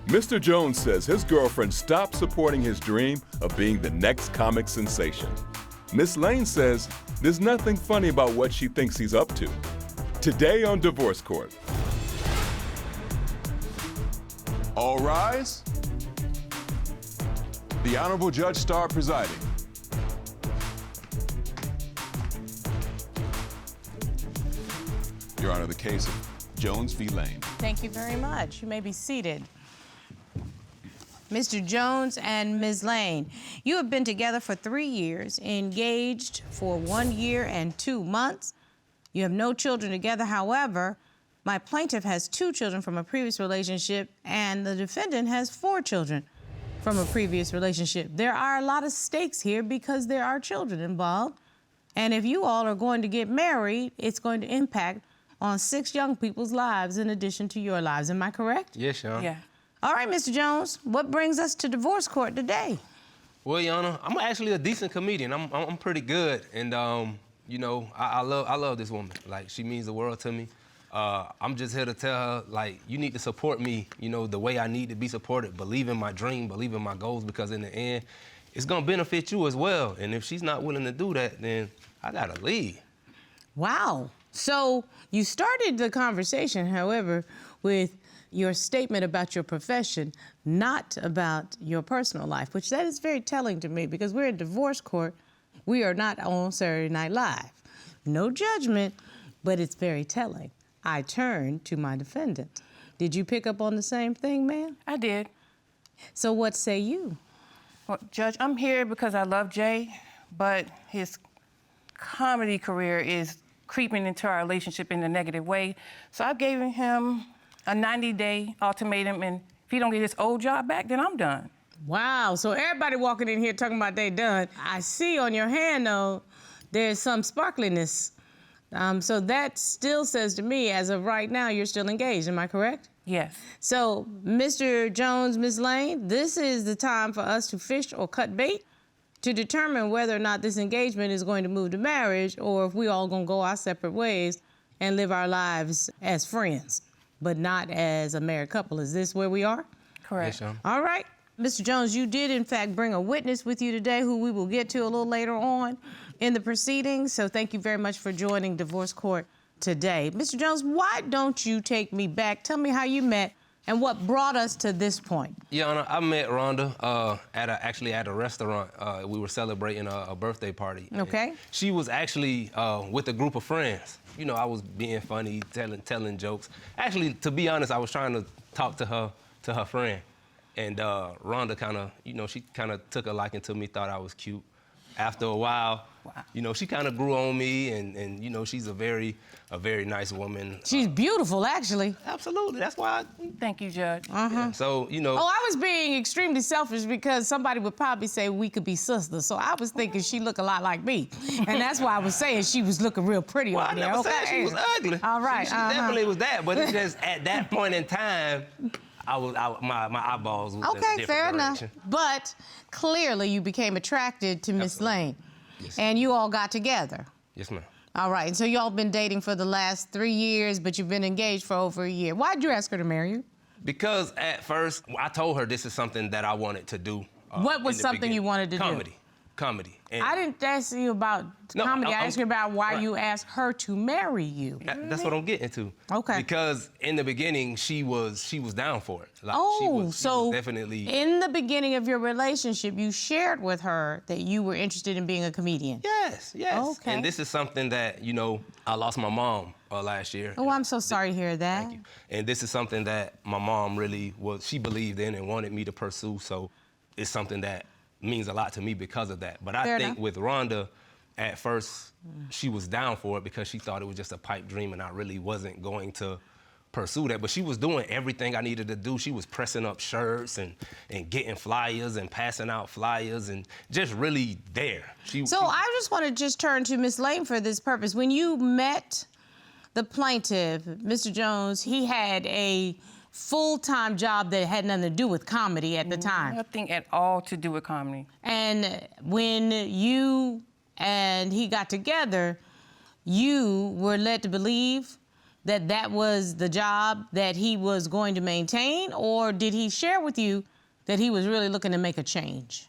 Mr. Jones says his girlfriend stopped supporting his dream of being the next comic sensation. Miss Lane says there's nothing funny about what she thinks he's up to. Today on Divorce Court. All rise. The Honorable Judge Starr presiding. Your Honor, the case of Jones v. Lane. Thank you very much. You may be seated. Mr. Jones and Ms. Lane, you have been together for 3 years, engaged for 1 year and 2 months. You have no children together. However, my plaintiff has 2 children from a previous relationship, and the defendant has 4 children from a previous relationship. There are a lot of stakes here because there are children involved. And if you all are going to get married, it's going to impact on 6 young people's lives in addition to your lives. Am I correct? Yes, Your Honor. Yeah. All right, Mr. Jones, what brings us to divorce court today? Well, Your Honor, I'm actually a decent comedian. I'm pretty good, and you know, I love this woman. Like, she means the world to me. I'm just here to tell her, like, you need to support me, you know, the way I need to be supported. Believe in my dream, believe in my goals, because in the end, it's gonna benefit you as well. And if she's not willing to do that, then I gotta leave. Wow. So you started the conversation, however, with your statement about your profession, not about your personal life, which that is very telling to me because we're in divorce court. We are not on Saturday Night Live. No judgment, but it's very telling. I turned to my defendant. Did you pick up on the same thing, ma'am? I did. So what say you? Well, Judge, I'm here because I love Jaye, but his comedy career is creeping into our relationship in a negative way. So I've given him a 90-day ultimatum, and if he don't get his old job back, then I'm done. Wow, so everybody walking in here talking about they done. I see on your hand, though, there's some sparkliness. So that still says to me, as of right now, you're still engaged, am I correct? Yes. So, Mr. Jones, Ms. Lane, this is the time for us to fish or cut bait to determine whether or not this engagement is going to move to marriage or if we all gonna go our separate ways and live our lives as friends, but not as a married couple. Is this where we are? Correct. Yes, All right. Mr. Jones, you did, in fact, bring a witness with you today who we will get to a little later on in the proceedings. So thank you very much for joining divorce court today. Mr. Jones, why don't you take me back? Tell me how you met and what brought us to this point. Your Honor, I met Rhonda actually at a restaurant. We were celebrating a birthday party. Okay. And she was actually with a group of friends. You know, I was being funny, telling jokes. Actually, to be honest, I was trying to talk to her friend. And Rhonda kind of, you know, she kind of took a liking to me, thought I was cute. After a while, you know, she kind of grew on me, and you know, she's a very nice woman. She's beautiful, actually. Absolutely, that's why. Thank you, Judge. Yeah, so, you know. Oh, I was being extremely selfish because somebody would probably say we could be sisters. So I was thinking she looked a lot like me. And that's why I was saying she was looking real pretty Well, on there. I never Okay. said she was ugly. All right. She definitely was that, but it's just at that point in time, my eyeballs was in a Okay, different fair direction. enough. But clearly you became attracted to Miss Lane. Yes. And you all got together. Yes, ma'am. All right, and so y'all been dating for the last 3 years, but you've been engaged for over a year. Why'd you ask her to marry you? Because at first, I told her this is something that I wanted to do. What was in the something beginning. you wanted to do? Comedy. And I didn't ask you about No, comedy. I I'm- asked you about why right. you asked her to marry you. That's what I'm getting to. Okay. Because in the beginning, she was down for it. Like, Oh, she was so definitely. in the beginning of your relationship, you shared with her that you were interested in being a comedian. Yes. Okay. And this is something that, you know, I lost my mom last year. Oh, I'm so sorry to hear that. Thank you. And this is something that my mom really she believed in and wanted me to pursue. So it's something that means a lot to me because of that. But I Fair think enough. with Rhonda, at first, she was down for it because she thought it was just a pipe dream and I really wasn't going to pursue that. But she was doing everything I needed to do. She was pressing up shirts and getting flyers and passing out flyers and just really there. So I just want to just turn to Miss Lane for this purpose. When you met the plaintiff, Mr. Jones, he had a full-time job that had nothing to do with comedy at the time. Nothing at all to do with comedy. And when you and he got together, you were led to believe that that was the job that he was going to maintain, or did he share with you that he was really looking to make a change?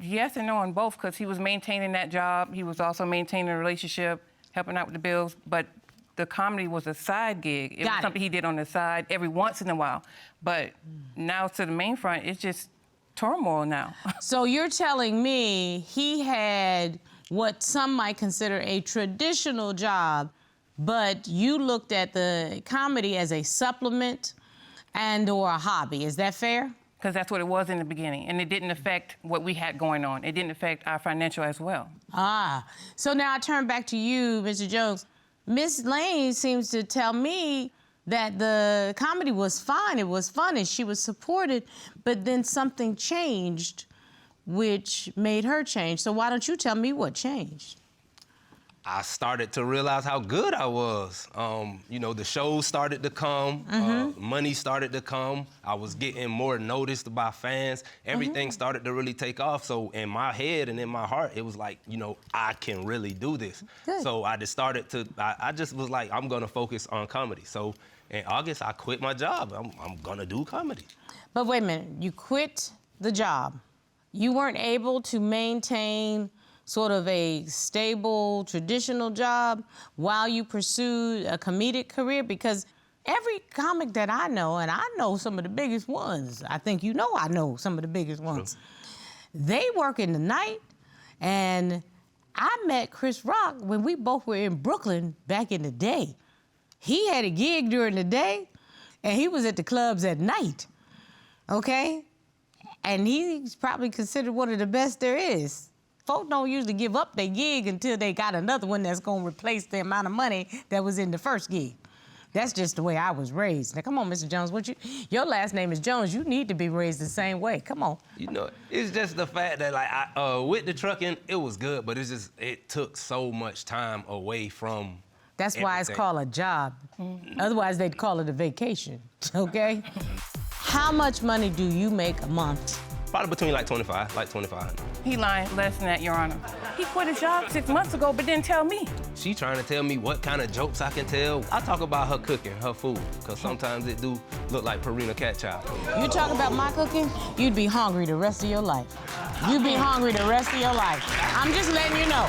Yes and no on both, because he was maintaining that job. He was also maintaining a relationship, helping out with the bills, but the comedy was a side gig. It was something he did on the side every once in a while. But now to the main front, it's just turmoil now. So you're telling me he had what some might consider a traditional job, but you looked at the comedy as a supplement and or a hobby. Is that fair? Because that's what it was in the beginning, and it didn't affect what we had going on. It didn't affect our financial as well. Ah, so now I turn back to you, Mr. Jones. Miss Lane seems to tell me that the comedy was fine, it was fun, and she was supported, but then something changed, which made her change. So why don't you tell me what changed? I started to realize how good I was. You know, the shows started to come, money started to come. I was getting more noticed by fans. Everything started to really take off. So in my head and in my heart, it was like, you know, I can really do this. Good. So I just started to, I just was like, I'm gonna focus on comedy. So in August, I quit my job. I'm gonna do comedy. But wait a minute, you quit the job. You weren't able to maintain sort of a stable, traditional job while you pursued a comedic career? Because every comic that I know, and I know some of the biggest ones, I think you know I know some of the biggest ones, they work in the night. And I met Chris Rock when we both were in Brooklyn back in the day. He had a gig during the day, and he was at the clubs at night, okay? And he's probably considered one of the best there is. Folk don't usually give up their gig until they got another one that's gonna replace the amount of money that was in the first gig. That's just the way I was raised. Now, come on, Mr. Jones, your last name is Jones. You need to be raised the same way. Come on. You know, it's just the fact that, like, with the trucking, it was good, but it took so much time away from That's why it's everything. called a job. Otherwise, they'd call it a vacation, okay? How much money do you make a month? Probably between like 2,500. He lying less than that, Your Honor. He quit his job 6 months ago, but didn't tell me. She trying to tell me what kind of jokes I can tell. I talk about her cooking, her food, because sometimes it do look like Purina cat chow. You talk about my cooking, you'd be hungry the rest of your life. You'd be hungry the rest of your life. I'm just letting you know.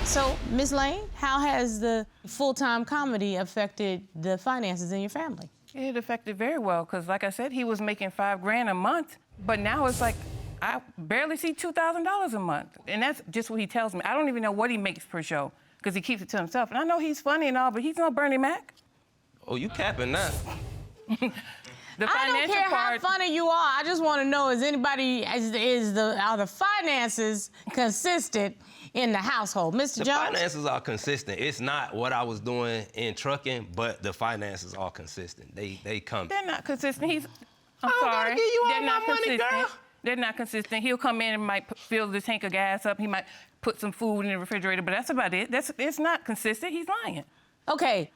So, Ms. Lane, how has the full-time comedy affected the finances in your family? It affected very well, because like I said, he was making $5 grand a month, but now it's like, I barely see $2,000 a month. And that's just what he tells me. I don't even know what he makes per show, because he keeps it to himself. And I know he's funny and all, but he's no Bernie Mac. Oh, you capping that. The I don't financial care part, how funny you are. I just want to know, are the finances consistent in the household? Mr. The Jones? finances are consistent. It's not what I was doing in trucking, but the finances are consistent. They come. they're not consistent. I'm I don't gotta sorry. give you all They're my not money, consistent. girl. They're not consistent. He'll come in and might fill the tank of gas up. He might put some food in the refrigerator, but that's about it. It's not consistent. He's lying. Okay,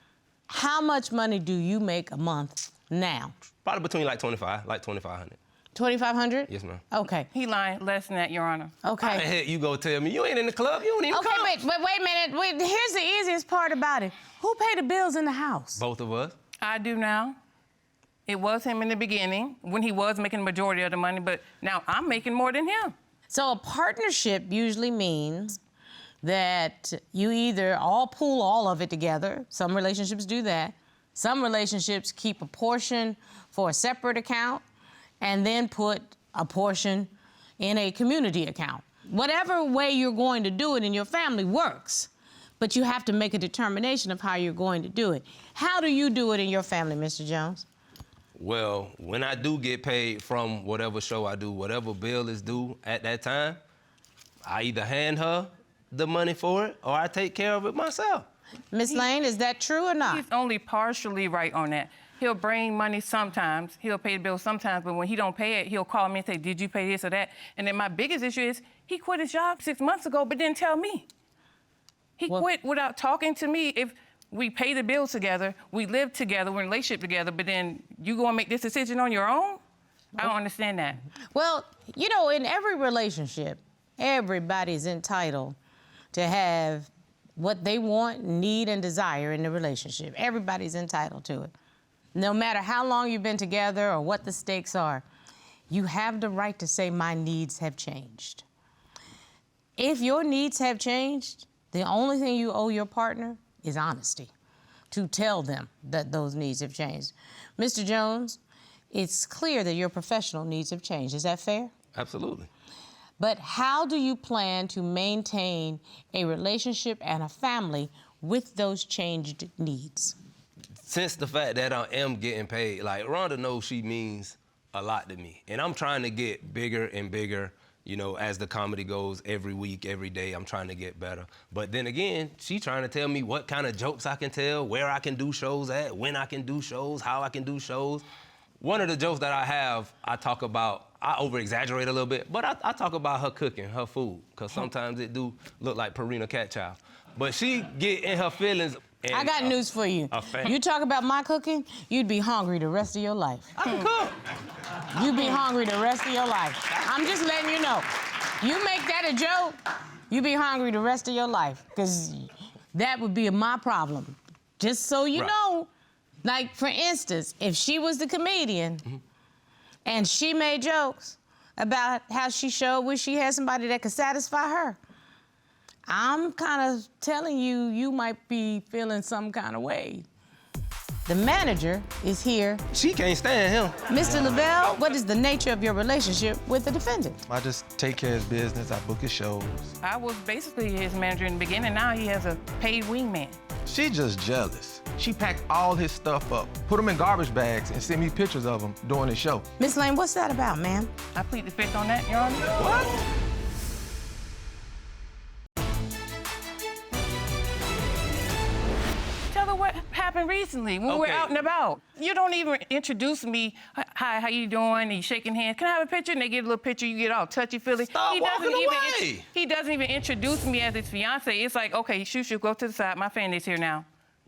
how much money do you make a month now? Probably between like 2,500. 2,500? Yes, ma'am. Okay. He lying less than that, Your Honor. How the Okay. heck you go tell me you ain't in the club? You don't even Okay, come. wait a minute. Here's the easiest part about it. Who paid the bills in the house? Both of us. I do now. It was him in the beginning when he was making the majority of the money, but now I'm making more than him. So a partnership usually means that you either all pool all of it together. Some relationships do that. Some relationships keep a portion for a separate account and then put a portion in a community account. Whatever way you're going to do it in your family works, but you have to make a determination of how you're going to do it. How do you do it in your family, Mr. Jones? Well, when I do get paid from whatever show I do, whatever bill is due at that time, I either hand her the money for it or I take care of it myself. Miss Lane, is that true or not? He's only partially right on that. He'll bring money sometimes. He'll pay the bill sometimes, but when he don't pay it, he'll call me and say, did you pay this or that? And then my biggest issue is he quit his job 6 months ago, but didn't tell me. He quit without talking to me. If we pay the bills together, we live together, we're in a relationship together, but then you go and make this decision on your own? I don't understand that. Well, you know, in every relationship, Everybody's entitled to have what they want, need, and desire in the relationship. Everybody's entitled to it. No matter how long you've been together or what the stakes are, you have the right to say, my needs have changed. If your needs have changed, the only thing you owe your partner is honesty, to tell them that those needs have changed. Mr. Jones, it's clear that your professional needs have changed. Is that fair? Absolutely. But how do you plan to maintain a relationship and a family with those changed needs? Since the fact that I am getting paid, like Rhonda knows she means a lot to me. And I'm trying to get bigger and bigger, you know, as the comedy goes every week, every day, I'm trying to get better. But then again, she trying to tell me what kind of jokes I can tell, where I can do shows at, when I can do shows, how I can do shows. One of the jokes that I have, I talk about, I over-exaggerate a little bit, but I talk about her cooking, her food, because sometimes it do look like Purina cat chow. But she get in her feelings. And I got news for you. You talk about my cooking, you'd be hungry the rest of your life. I can cook. You'd be hungry the rest of your life. I'm just letting you know. You make that a joke, you'd be hungry the rest of your life, because that would be my problem. Just so you know. Like, for instance, if she was the comedian and she made jokes about how she showed wish she had somebody that could satisfy her, I'm kind of telling you, you might be feeling some kind of way. The manager is here. She can't stand him. Mr. Lavelle, what is the nature of your relationship with the defendant? I just take care of his business, I book his shows. I was basically his manager in the beginning. Now he has a paid wingman. She just jealous. She packed all his stuff up, put them in garbage bags, and sent me pictures of him doing his show. Miss Lane, what's that about, ma'am? I plead the fifth on that, Your Honor. What? Tell her what happened recently when we were out and about. You don't even introduce me. Hi, how you doing? You shaking hands. Can I have a picture? And they get a little picture. You get all touchy-feely. Stop walking away. He doesn't even introduce me as his fiancé. It's like, okay, shoo, go to the side. My family's here now.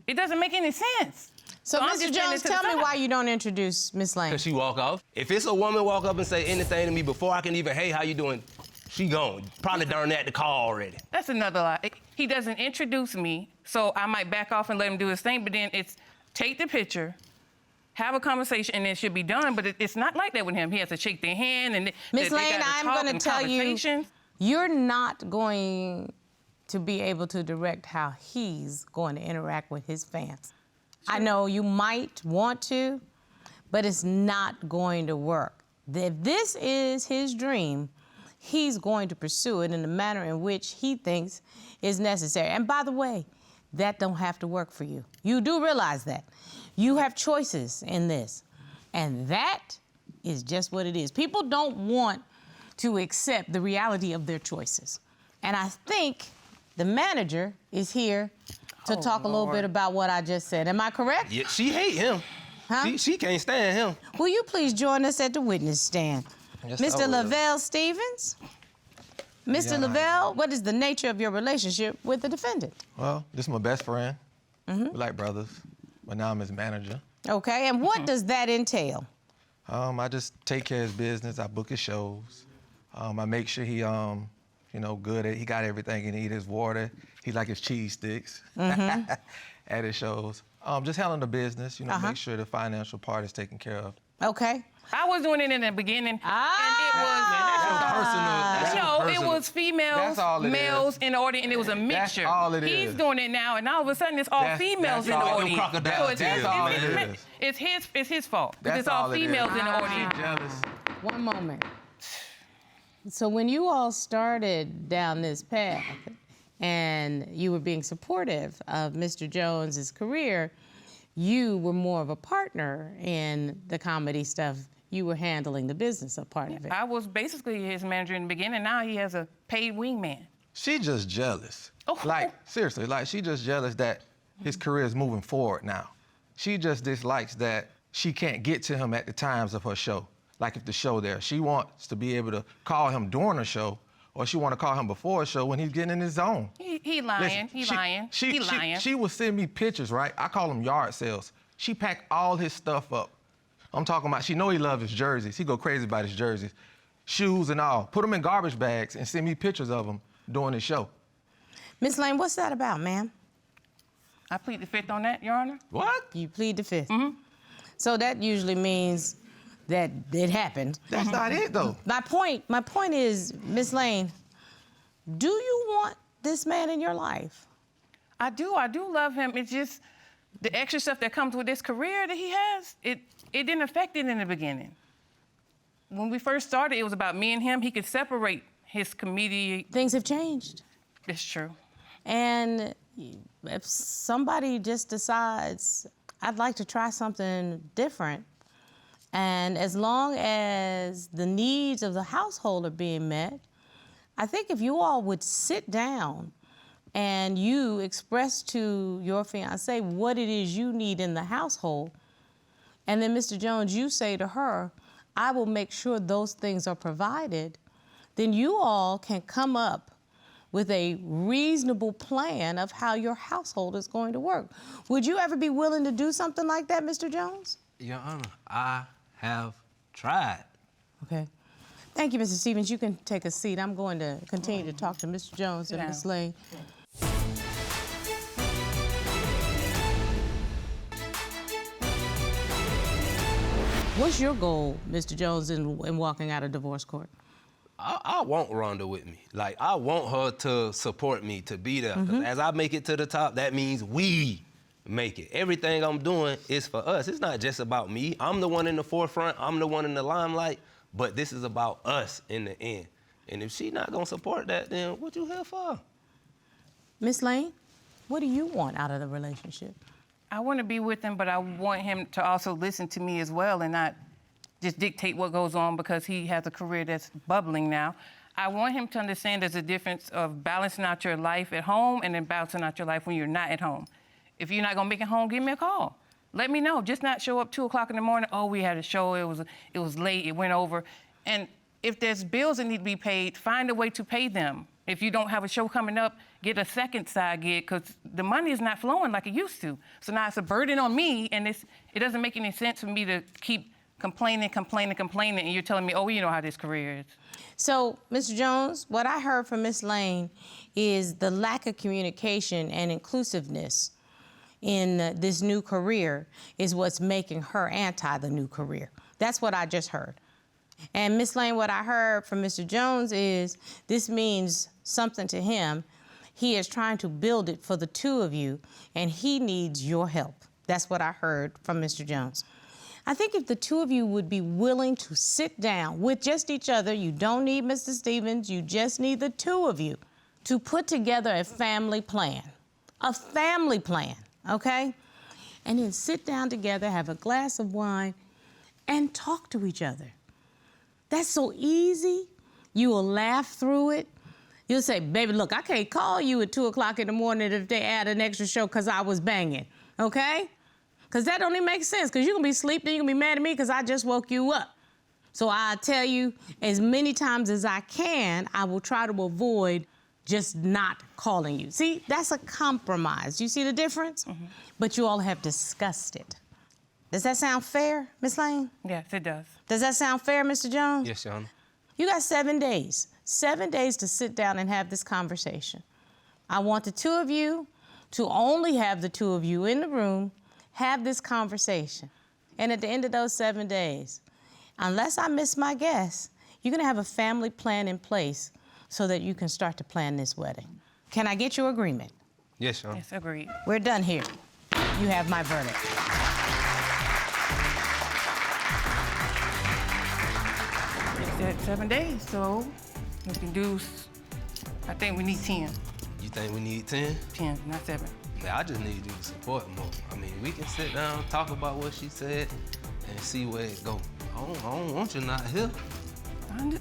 It doesn't make any sense. So I'm Mr. just Jones, tell me why you don't introduce Miss Lane. Because she walk off. If it's a woman walk up and say anything to me before I can even, hey, how you doing? She gone. Probably darn at the call already. That's another lie. He doesn't introduce me, so I might back off and let him do his thing, but then it's take the picture, have a conversation, and it should be done, but it's not like that with him. He has to shake their hand, and Miss Lane, I'm going to tell you, you're not going to be able to direct how he's going to interact with his fans. Sure. I know you might want to, but it's not going to work. If this is his dream, he's going to pursue it in the manner in which he thinks is necessary. And by the way, that don't have to work for you. You do realize that. You have choices in this. And that is just what it is. People don't want to accept the reality of their choices. And I think the manager is here to talk a little bit about what I just said. Am I correct? Yeah, she hate him. Huh? She can't stand him. Will you please join us at the witness stand? Yes, Mr. I will. Lavelle Stevens? Mr. Lavelle, what is the nature of your relationship with the defendant? Well, this is my best friend. We like brothers, but now I'm his manager. Okay, and what does that entail? I just take care of his business, I book his shows. I make sure he, good he got everything he needs, his water. He like his cheese sticks at his shows. Just handling the business, make sure the financial part is taken care of. Okay. I was doing it in the beginning, it was females, males in the audience, and it was a mixture. That's all it He's is. doing it now, and all of a sudden it's all females in the audience. It's It's his fault. That's It's all all it is. females in the audience. Jealous. One moment. So when you all started down this path and you were being supportive of Mr. Jones's career, you were more of a partner in the comedy stuff. You were handling the business of part of it. I was basically his manager in the beginning. Now he has a paid wingman. She just jealous. Seriously, she just jealous that his career is moving forward now. She just dislikes that she can't get to him at the times of her show. Like if the show there, she wants to be able to call him during the show, or she want to call him before a show when he's getting in his zone. He lying. Listen, He lying. She will send me pictures, right? I call them yard sales. She packed all his stuff up. I'm talking about, she know he loves his jerseys. He go crazy about his jerseys. shoes and all, put them in garbage bags and send me pictures of them during the show. Miss Lane, what's that about, ma'am? I plead the fifth on that, Your Honor. What? You plead the fifth. Mm-hmm. So that usually means that it happened. That's not it, though. My point is, Miss Lane, do you want this man in your life? I do love him. It's just the extra stuff that comes with this career that he has, it didn't affect it in the beginning. When we first started, it was about me and him. He could separate his comedy. Things have changed. It's true. And if somebody just decides, I'd like to try something different, and as long as the needs of the household are being met, I think if you all would sit down and you express to your fiancée what it is you need in the household, and then Mr. Jones, you say to her, I will make sure those things are provided, then you all can come up with a reasonable plan of how your household is going to work. Would you ever be willing to do something like that, Mr. Jones? Your Honor, I have tried. Okay. Thank you, Mr. Stevens. You can take a seat. I'm going to continue to talk to Mr. Jones and Ms. Lane. What's your goal, Mr. Jones, in walking out of divorce court? I want Rhonda with me. Like, I want her to support me, to be there. 'Cause as I make it to the top, that means we make it. Everything I'm doing is for us. It's not just about me. I'm the one in the forefront. I'm the one in the limelight. But this is about us in the end. And if she's not gonna support that, then what you here for? Miss Lane, what do you want out of the relationship? I want to be with him, but I want him to also listen to me as well and not just dictate what goes on because he has a career that's bubbling now. I want him to understand there's a difference of balancing out your life at home and then balancing out your life when you're not at home. If you're not gonna make it home, give me a call. Let me know. Just not show up 2 o'clock in the morning. Oh, we had a show. It was late. It went over. And if there's bills that need to be paid, find a way to pay them. If you don't have a show coming up, get a second side gig because the money is not flowing like it used to. So now it's a burden on me, and it doesn't make any sense for me to keep complaining, and you're telling me, oh, you know how this career is. So, Mr. Jones, what I heard from Miss Lane is the lack of communication and inclusiveness in this new career is what's making her anti the new career. That's what I just heard. And Miss Lane, what I heard from Mr. Jones is this means something to him. He is trying to build it for the two of you, and he needs your help. That's what I heard from Mr. Jones. I think if the two of you would be willing to sit down with just each other, you don't need Mr. Stevens, you just need the two of you to put together a family plan, okay? And then sit down together, have a glass of wine, and talk to each other. That's so easy. You will laugh through it. You'll say, baby, look, I can't call you at 2 o'clock in the morning if they add an extra show because I was banging, okay? Because that don't even make sense, because you're going to be asleep, then you're going to be mad at me because I just woke you up. So I tell you, as many times as I can, I will try to avoid just not calling you. See, that's a compromise. You see the difference? Mm-hmm. But you all have discussed it. Does that sound fair, Miss Lane? Yes, it does. Does that sound fair, Mr. Jones? Yes, Your Honor. You got 7 days. 7 days to sit down and have this conversation. I want the two of you to only have the two of you in the room, have this conversation. And at the end of those 7 days, unless I miss my guess, you're gonna have a family plan in place so that you can start to plan this wedding. Can I get your agreement? Yes, Your Honor. Yes, agreed. We're done here. You have my verdict. It's at 7 days, so we can do, I think we need 10. You think we need 10? 10, not 7. Yeah, I just need you to support more. I mean, we can sit down, talk about what she said, and see where it goes. I don't want you not here.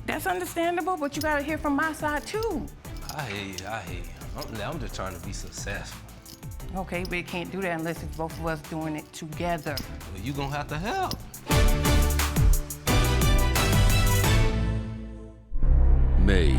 That's understandable, but you gotta hear from my side too. I hear you. I'm just trying to be successful. Okay, but it can't do that unless it's both of us doing it together. Well, you gonna have to help. Made